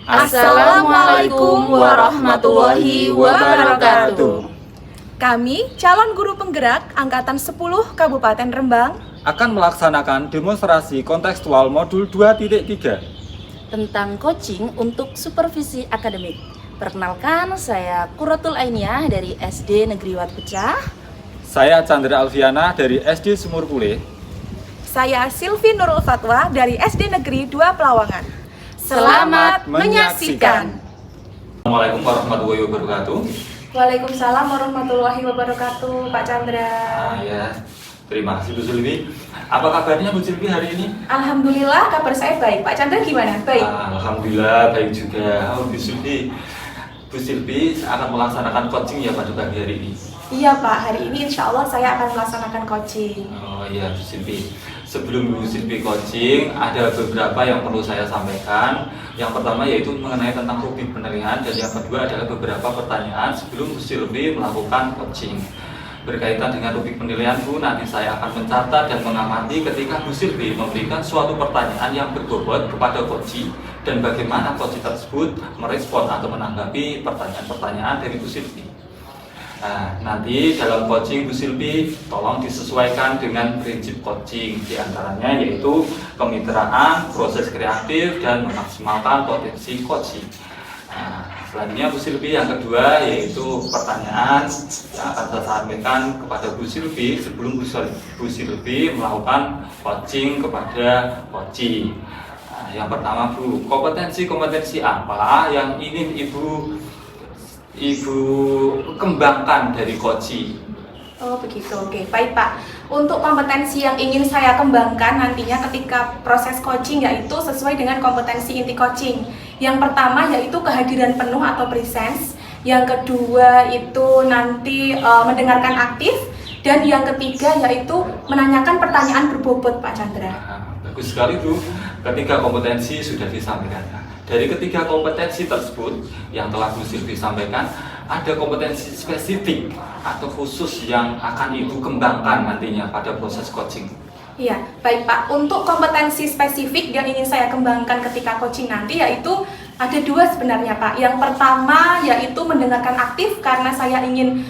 Assalamualaikum warahmatullahi wabarakatuh. Kami calon guru penggerak Angkatan 10 Kabupaten Rembang akan melaksanakan demonstrasi kontekstual modul 2.3 tentang coaching untuk supervisi akademik. Perkenalkan, saya Qurratul Ainiyah dari SD Negeri Wat Pecah. Saya Chandra Alfiana dari SD Sumur Pule. Saya Silvi Nurul Fatwa dari SD Negeri 2 Pelawangan. Selamat menyaksikan. Assalamualaikum warahmatullahi wabarakatuh. Waalaikumsalam warahmatullahi wabarakatuh, Pak Chandra. Ya, terima kasih Bu Silvi. Apa kabarnya Bu Silvi hari ini? Alhamdulillah, kabar saya baik. Pak Chandra gimana? Baik. Alhamdulillah baik juga. Bu Silvi akan melaksanakan coaching ya pada pagi hari ini. Iya Pak, hari ini insya Allah saya akan melaksanakan coaching. Oh iya Bu Silvi. Sebelum Bu Silvi coaching, ada beberapa yang perlu saya sampaikan. Yang pertama yaitu mengenai tentang rubrik penilaian, dan yang kedua adalah beberapa pertanyaan sebelum Bu Silvi melakukan coaching. Berkaitan dengan rubrik penilaian Bu, nanti saya akan mencatat dan mengamati ketika Bu Silvi memberikan suatu pertanyaan yang berbobot kepada coach dan bagaimana coach tersebut merespon atau menanggapi pertanyaan-pertanyaan dari Bu Silvi. Nah, nanti dalam coaching Bu Silvi tolong disesuaikan dengan prinsip coaching, diantaranya yaitu kemitraan, proses kreatif, dan memaksimalkan potensi coaching. Nah, selanjutnya Bu Silvi yang kedua yaitu pertanyaan yang akan saya sampaikan kepada Bu Silvi sebelum Bu Silvi melakukan coaching kepada coach. Nah, yang pertama Bu, kompetensi apa yang ingin Ibu kembangkan dari coach? Oh begitu, oke. Baik Pak, untuk kompetensi yang ingin saya kembangkan nantinya ketika proses coaching yaitu sesuai dengan kompetensi inti coaching. Yang pertama yaitu kehadiran penuh atau presence. Yang kedua itu nanti mendengarkan aktif. Dan yang ketiga yaitu menanyakan pertanyaan berbobot Pak Chandra. Nah, bagus sekali Bu, ketika kompetensi sudah disampaikan. Dari ketiga kompetensi tersebut yang telah Bu Silvi sampaikan, ada kompetensi spesifik atau khusus yang akan Ibu kembangkan nantinya pada proses coaching. Iya, baik Pak. Untuk kompetensi spesifik yang ingin saya kembangkan ketika coaching nanti yaitu ada dua sebenarnya Pak. Yang pertama yaitu mendengarkan aktif karena saya ingin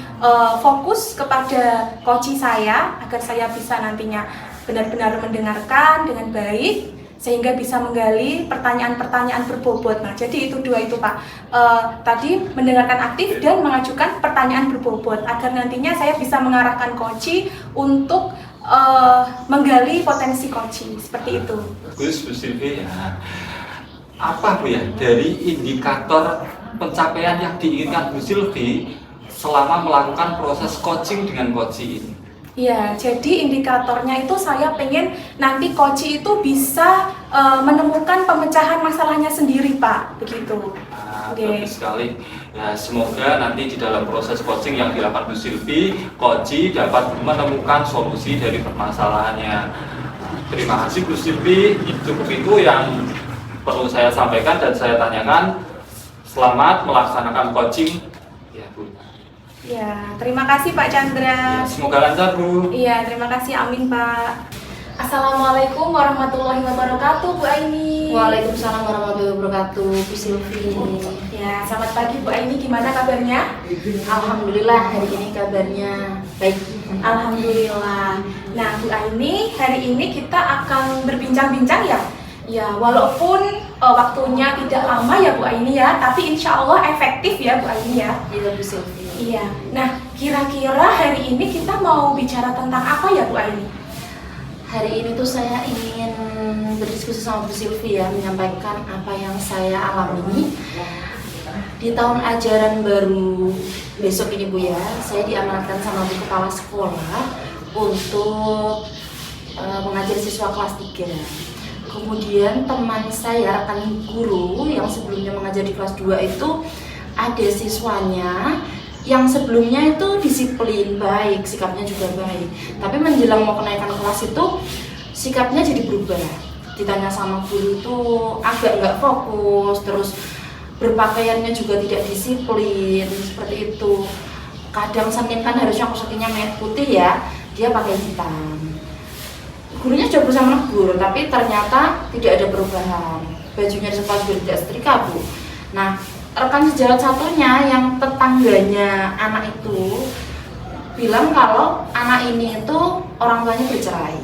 fokus kepada coach saya agar saya bisa nantinya benar-benar mendengarkan dengan baik sehingga bisa menggali pertanyaan-pertanyaan berbobot. Nah, jadi itu dua itu Pak. Tadi mendengarkan aktif dan mengajukan pertanyaan berbobot agar nantinya saya bisa mengarahkan coach untuk menggali potensi coach seperti itu. Bagus Bu Silvi ya. Apa Bu ya dari indikator pencapaian yang diinginkan Bu Silvi selama melakukan proses coaching dengan coach ini? Ya, jadi indikatornya itu saya pengen nanti coach itu bisa menemukan pemecahan masalahnya sendiri Pak, begitu. Bagus sekali. Ya, semoga nanti di dalam proses coaching yang dilakukan Bu Silvi, coach dapat menemukan solusi dari permasalahannya. Terima kasih Bu Silvi. Cukup itu yang perlu saya sampaikan dan saya tanyakan. Selamat melaksanakan coaching. Ya Bu. Ya, terima kasih Pak Chandra. Ya, semoga lancar Bu. Iya, terima kasih. Amin Pak. Assalamualaikum warahmatullahi wabarakatuh Bu Aini. Waalaikumsalam warahmatullahi wabarakatuh, Bu Silvi. Ya, selamat pagi Bu Aini. Gimana kabarnya? Alhamdulillah hari ini kabarnya baik. Alhamdulillah. Nah Bu Aini, hari ini kita akan berbincang-bincang ya. Ya, walaupun waktunya tidak lama ya Bu Aini ya, tapi insya Allah efektif ya Bu Aini ya. Iya Bu Silvi. Iya. Nah, kira-kira hari ini kita mau bicara tentang apa ya Bu Aini? Hari ini tuh saya ingin berdiskusi sama Bu Silvi ya, menyampaikan apa yang saya alami di tahun ajaran baru besok ini Bu ya. Saya diamanatkan sama Bu Kepala Sekolah untuk mengajar siswa kelas 3. Kemudian teman saya, rekan guru yang sebelumnya mengajar di kelas 2 itu ada siswanya yang sebelumnya itu disiplin, baik, sikapnya juga baik. Tapi menjelang mau kenaikan kelas itu sikapnya jadi berubah. Ditanya sama guru itu agak nggak fokus, terus berpakaiannya juga tidak disiplin, seperti itu. Kadang Senin kan harusnya kostumnya merah putih ya, dia pakai hitam. Gurunya coba berusaha menegur, tapi ternyata tidak ada perubahan. Bajunya di sekolah juga tidak setrika Bu. Nah, rekan sejawat satunya yang tetangganya anak itu bilang kalau anak ini itu orang tuanya bercerai.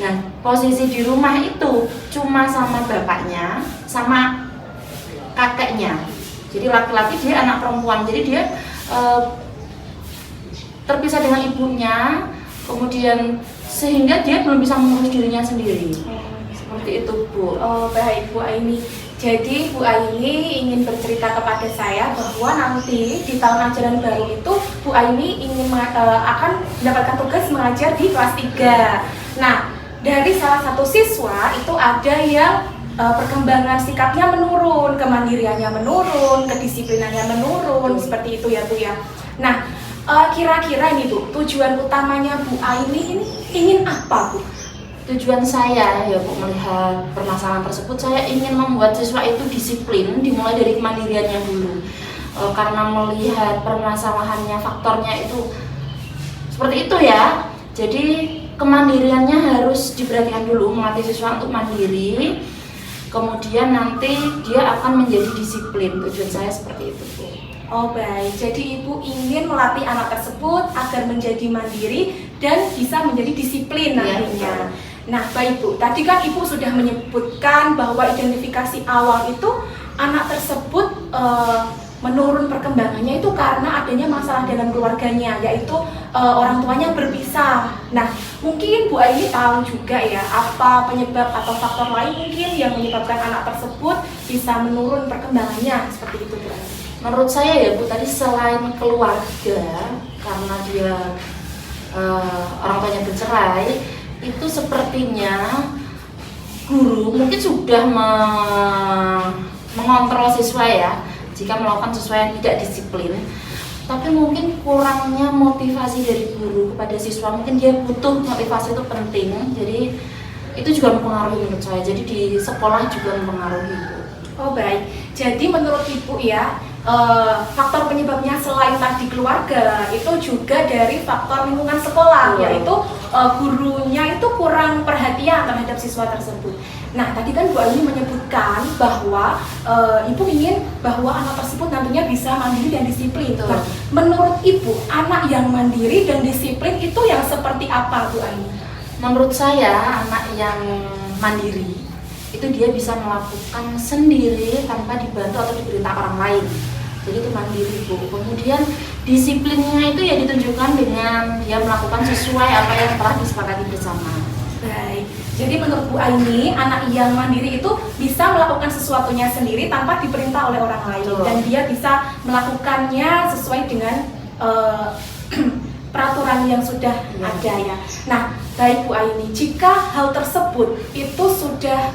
Nah, posisi di rumah itu cuma sama bapaknya, sama kakeknya. Jadi laki-laki, dia anak perempuan, jadi dia terpisah dengan ibunya, kemudian sehingga dia belum bisa mengurus dirinya sendiri. Seperti itu, Bu. Oh, baik Bu Aini. Jadi Bu Aini ingin bercerita kepada saya bahwa nanti di tahun ajaran baru itu Bu Aini ingin akan mendapatkan tugas mengajar di kelas 3. Nah, dari salah satu siswa itu ada yang perkembangan sikapnya menurun, kemandiriannya menurun, kedisiplinannya menurun, seperti itu ya Bu ya. Nah, kira-kira ini Bu, tujuan utamanya Bu Aini ini ingin apa Bu? Tujuan saya ya Bu melihat permasalahan tersebut, saya ingin membuat siswa itu disiplin, dimulai dari kemandiriannya dulu. Karena melihat permasalahannya, faktornya itu seperti itu ya. Jadi kemandiriannya harus diperhatikan dulu, melatih siswa untuk mandiri. Kemudian nanti dia akan menjadi disiplin. Tujuan saya seperti itu, Bu. Oh baik, jadi Ibu ingin melatih anak tersebut agar menjadi mandiri dan bisa menjadi disiplin nantinya. Nah baik Bu, tadi kan Ibu sudah menyebutkan bahwa identifikasi awal itu anak tersebut menurun perkembangannya itu karena adanya masalah dalam keluarganya, yaitu orang tuanya berpisah. Nah mungkin Bu Aini tahu juga ya apa penyebab atau faktor lain mungkin yang menyebabkan anak tersebut bisa menurun perkembangannya, seperti itu Bu Aini. Menurut saya ya Bu, tadi selain keluarga, karena dia orang tuanya bercerai, itu sepertinya guru mungkin sudah mengontrol siswa ya, jika melakukan sesuatu yang tidak disiplin. Tapi mungkin kurangnya motivasi dari guru kepada siswa, mungkin dia butuh motivasi, itu penting. Jadi itu juga mempengaruhi menurut saya. Jadi di sekolah juga mempengaruhi Bu. Oh baik, jadi menurut Ibu ya, faktor penyebabnya selain tadi keluarga itu juga dari faktor lingkungan sekolah, yaitu gurunya itu kurang perhatian terhadap siswa tersebut. Nah tadi kan Bu Aini menyebutkan bahwa Ibu ingin bahwa anak tersebut nantinya bisa mandiri dan disiplin. Nah, menurut Ibu anak yang mandiri dan disiplin itu yang seperti apa Bu Aini? Menurut saya anak yang mandiri itu dia bisa melakukan sendiri tanpa dibantu atau diperintah orang lain. Jadi itu mandiri Bu. Kemudian disiplinnya itu ya ditunjukkan dengan dia melakukan sesuai apa yang telah disepakati bersama. Baik. Jadi menurut Bu Aini anak yang mandiri itu bisa melakukan sesuatunya sendiri tanpa diperintah oleh orang lain. Betul. Dan dia bisa melakukannya sesuai dengan peraturan yang sudah ada ya. Nah, baik Bu Aini, jika hal tersebut itu sudah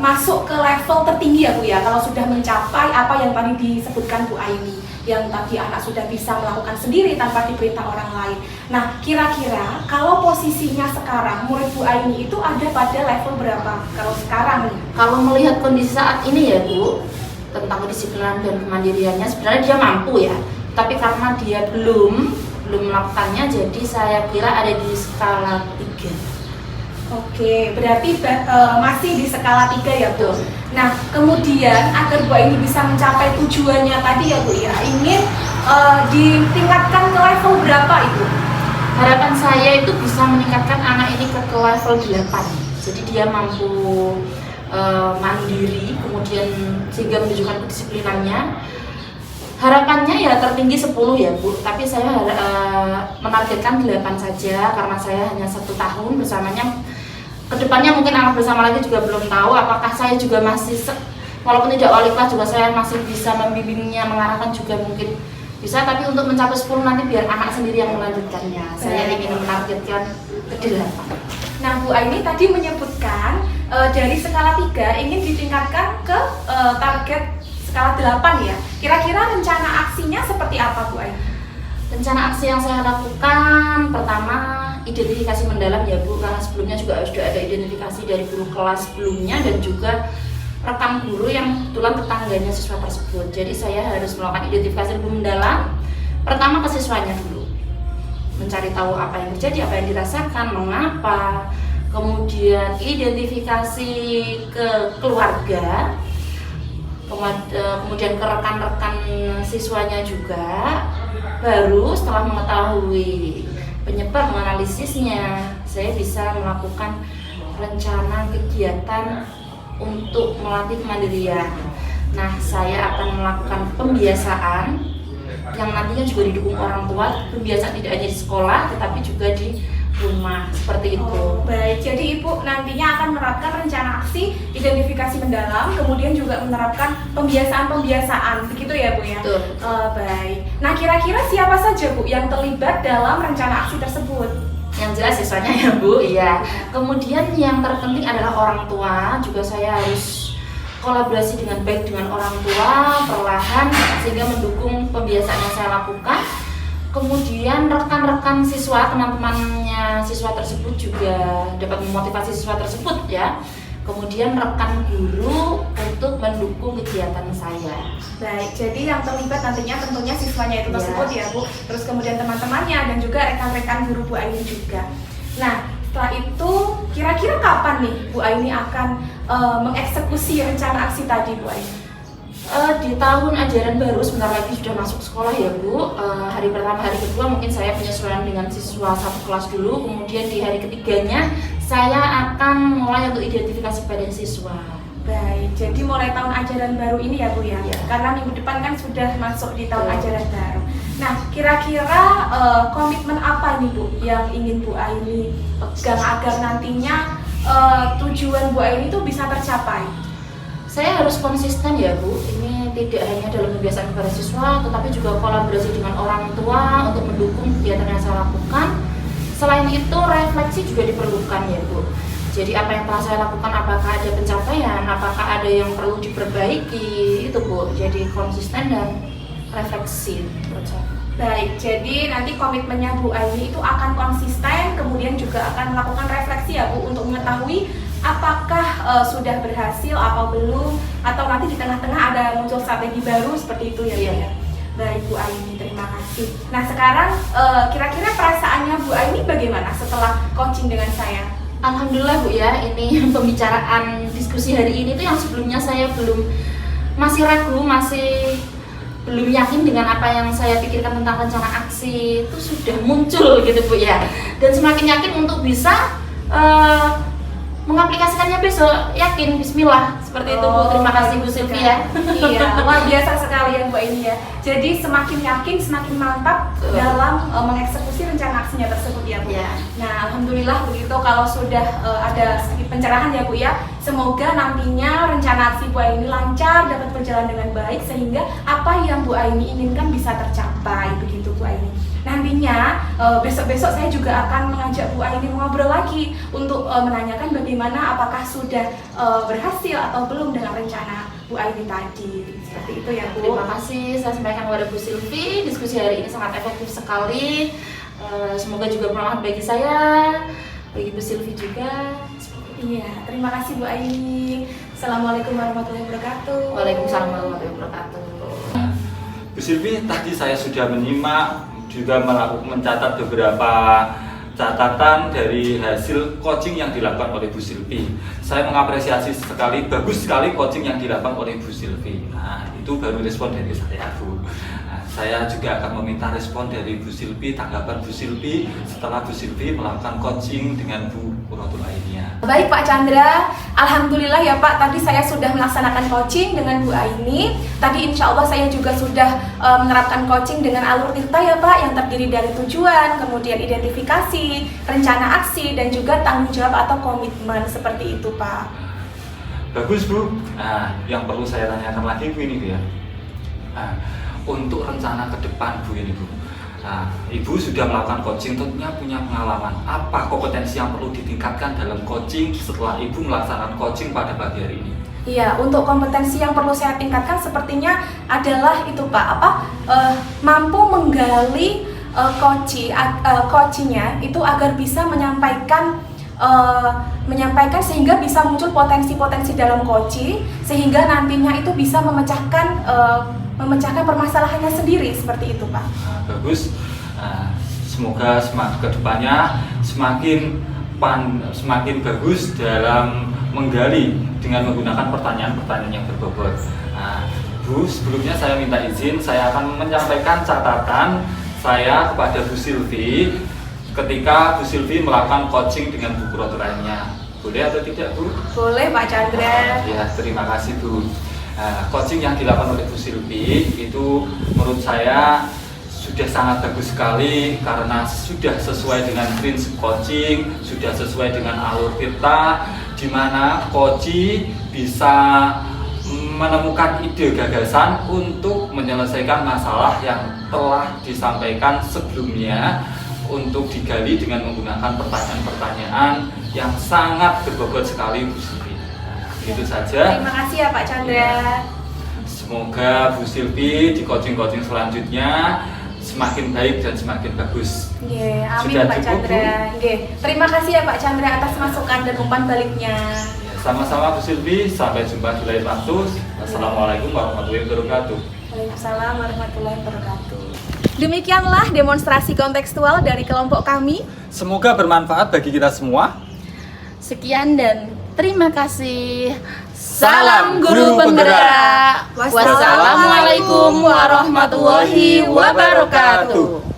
masuk ke level tertinggi ya Bu ya, kalau sudah mencapai apa yang tadi disebutkan Bu Aini, yang tadi anak sudah bisa melakukan sendiri tanpa diperintah orang lain. Nah kira-kira kalau posisinya sekarang murid Bu Aini itu ada pada level berapa kalau sekarang nih? Kalau melihat kondisi saat ini ya Bu, tentang kedisiplinan dan kemandiriannya sebenarnya dia mampu ya, tapi karena dia belum melakukannya, jadi saya kira ada di skala 3. Oke, berarti masih di skala 3 ya Bu. Nah, kemudian agar Bu Aini bisa mencapai tujuannya tadi ya Bu ya, ingin ditingkatkan ke level berapa itu? Harapan saya itu bisa meningkatkan anak ini ke level 8. Jadi dia mampu mandiri, kemudian sehingga menunjukkan kedisiplinannya. Harapannya ya tertinggi 10 ya Bu, tapi saya menargetkan 8 saja karena saya hanya 1 tahun bersamanya. Kedepannya mungkin anak bersama lagi juga belum tahu apakah saya juga masih, walaupun tidak wali kelas juga saya masih bisa membimbingnya, mengarahkan juga mungkin bisa, tapi untuk mencapai 10 nanti biar anak sendiri yang melanjutkannya. Saya ingin menargetkan ke 8. Nah Bu Aini tadi menyebutkan dari skala 3 ingin ditingkatkan ke target skala 8 ya. Kira-kira rencana aksinya seperti apa Bu Aini? Rencana aksi yang saya lakukan pertama identifikasi mendalam ya Bu, karena sebelumnya juga sudah ada identifikasi dari guru kelas sebelumnya dan juga rekan guru yang kebetulan tetangganya siswa tersebut. Jadi saya harus melakukan identifikasi lebih mendalam. Pertama ke siswanya dulu, mencari tahu apa yang terjadi, apa yang dirasakan, mengapa. Kemudian identifikasi ke keluarga. kemudian ke rekan-rekan siswanya juga. Baru setelah mengetahui penyebab menganalisisnya, saya bisa melakukan rencana kegiatan untuk melatih kemandirian. Nah, saya akan melakukan pembiasaan yang nantinya juga didukung orang tua. Pembiasaan tidak hanya di sekolah, tetapi juga di rumah, seperti itu. Baik, jadi Ibu nantinya akan menerapkan rencana aksi, identifikasi mendalam, kemudian juga menerapkan pembiasaan-pembiasaan, begitu ya Bu ya? Betul. Baik. Nah, kira-kira siapa saja Bu yang terlibat dalam rencana aksi tersebut? Yang jelas siswanya ya Bu, iya. Kemudian yang terpenting adalah orang tua. Juga saya harus kolaborasi dengan baik dengan orang tua, perlahan, sehingga mendukung pembiasaan yang saya lakukan. Kemudian rekan-rekan siswa, teman-temannya siswa tersebut juga dapat memotivasi siswa tersebut ya. Kemudian rekan guru untuk mendukung kegiatan saya. Baik, jadi yang terlibat nantinya tentunya siswanya itu tersebut ya Bu. Terus kemudian teman-temannya dan juga rekan-rekan guru Bu Aini juga. Nah, setelah itu kira-kira kapan nih Bu Aini akan mengeksekusi rencana aksi tadi Bu Aini? Di tahun ajaran baru sebentar lagi sudah masuk sekolah ya Bu. Hari pertama, hari kedua mungkin saya penyesuaian dengan siswa satu kelas dulu. Kemudian di hari ketiganya saya akan mulai untuk identifikasi pada siswa. Baik, jadi mulai tahun ajaran baru ini ya Bu ya? Iya. Karena minggu depan kan sudah masuk di tahun ajaran baru. Nah, kira-kira komitmen apa nih Bu yang ingin Bu Aini pegang agar nantinya tujuan Bu Aini itu bisa tercapai? Saya harus konsisten ya Bu, ini tidak hanya dalam kebiasaan kepada siswa, tetapi juga kolaborasi dengan orang tua untuk mendukung kegiatan yang saya lakukan. Selain itu, refleksi juga diperlukan ya Bu. Jadi apa yang telah saya lakukan, apakah ada pencapaian, apakah ada yang perlu diperbaiki, itu Bu. Jadi konsisten dan refleksi menurut saya. Baik, jadi nanti komitmennya Bu Aini itu akan konsisten, kemudian juga akan melakukan refleksi ya Bu untuk mengetahui apakah sudah berhasil atau belum, atau nanti di tengah-tengah ada muncul strategi baru seperti itu ya Bu ya. Baik Bu Aini, terima kasih. Nah sekarang kira-kira perasaannya Bu Aini bagaimana setelah coaching dengan saya? Alhamdulillah Bu ya, ini pembicaraan diskusi hari ini tuh yang sebelumnya saya masih ragu, masih belum yakin dengan apa yang saya pikirkan tentang rencana aksi itu sudah muncul gitu Bu ya. Dan semakin yakin untuk bisa mengaplikasikannya besok, yakin, bismillah, seperti itu Bu. Terima kasih Bu Sylvia. Iya, luar biasa sekali ya Bu Aini ya. Jadi semakin yakin, semakin mantap dalam mengeksekusi rencana aksinya tersebut ya Bu. Ya. Nah, alhamdulillah begitu kalau sudah ada sedikit pencerahan ya Bu ya. Semoga nantinya rencana aksi Bu Aini lancar, dapat berjalan dengan baik sehingga apa yang Bu Aini inginkan bisa tercapai, begitu Bu Aini. Nantinya besok-besok saya juga akan mengajak Bu Aini ngobrol lagi untuk menanyakan bagaimana apakah sudah berhasil atau belum dengan rencana Bu Aini tadi. Seperti itu ya Bu. Terima kasih, saya sampaikan kepada Bu Sylvie. Diskusi hari ini sangat efektif sekali. Semoga juga bermanfaat bagi saya, bagi Bu Sylvie juga. Iya, terima kasih Bu Aini. Assalamualaikum warahmatullahi wabarakatuh. Waalaikumsalam warahmatullahi wabarakatuh. Bu Sylvie, tadi saya sudah menyimak, juga mencatat beberapa catatan dari hasil coaching yang dilakukan oleh Bu Sylvie. Saya mengapresiasi sekali, bagus sekali coaching yang dilakukan oleh Bu Sylvie. Nah, itu baru respon dari saya Bu. Nah, saya juga akan meminta respon dari Bu Sylvie, tanggapan Bu Sylvie setelah Bu Sylvie melakukan coaching dengan Bu Qurratul Ainiyah. Baik Pak Chandra, alhamdulillah ya Pak, tadi saya sudah melaksanakan coaching dengan Bu Aini. Tadi insya Allah saya juga sudah menerapkan coaching dengan alur tirta ya Pak, yang terdiri dari tujuan, kemudian identifikasi, rencana aksi, dan juga tanggung jawab atau komitmen, seperti itu Pak. Bagus Bu. Nah, yang perlu saya tanyakan lagi Bu ini Bu ya. Nah, untuk rencana ke depan Bu ini Bu. Nah, Ibu sudah melakukan coaching, tentunya punya pengalaman. Apa kompetensi yang perlu ditingkatkan dalam coaching setelah Ibu melaksanakan coaching pada pagi hari ini? Iya, untuk kompetensi yang perlu saya tingkatkan sepertinya adalah itu Pak, mampu menggali coachingnya itu agar bisa menyampaikan sehingga bisa muncul potensi-potensi dalam coaching, sehingga nantinya itu bisa memecahkan permasalahannya sendiri, seperti itu Pak. Nah, bagus. Nah, semoga kedepannya semakin bagus dalam menggali dengan menggunakan pertanyaan-pertanyaan yang berbobot. Nah, Bu, sebelumnya saya minta izin, saya akan menyampaikan catatan saya kepada Bu Silvi ketika Bu Silvi melakukan coaching dengan Bu kurator lainnya. Boleh atau tidak, Bu? Boleh Pak Chandra. Ya, terima kasih, Bu. Nah, coaching yang dilakukan oleh Bu Silvi itu menurut saya sudah sangat bagus sekali karena sudah sesuai dengan prinsip coaching, sudah sesuai dengan alur kita, di mana coaching bisa menemukan ide gagasan untuk menyelesaikan masalah yang telah disampaikan sebelumnya untuk digali dengan menggunakan pertanyaan-pertanyaan yang sangat berbobot sekali, Bu Silvi. Itu saja. Terima kasih ya Pak Chandra. Semoga Bu Silvi di coaching-coaching selanjutnya semakin baik dan semakin bagus. Nggih, amin Sudah Pak cukup, Chandra. Nggih, terima kasih ya Pak Chandra atas masukan dan umpan baliknya. Ya, sama-sama Bu Silvi, sampai jumpa di lain waktu. Wassalamualaikum warahmatullahi wabarakatuh. Waalaikumsalam warahmatullahi wabarakatuh. Demikianlah demonstrasi kontekstual dari kelompok kami. Semoga bermanfaat bagi kita semua. Sekian dan terima kasih. Salam Guru Penggerak. Wassalamualaikum warahmatullahi wabarakatuh.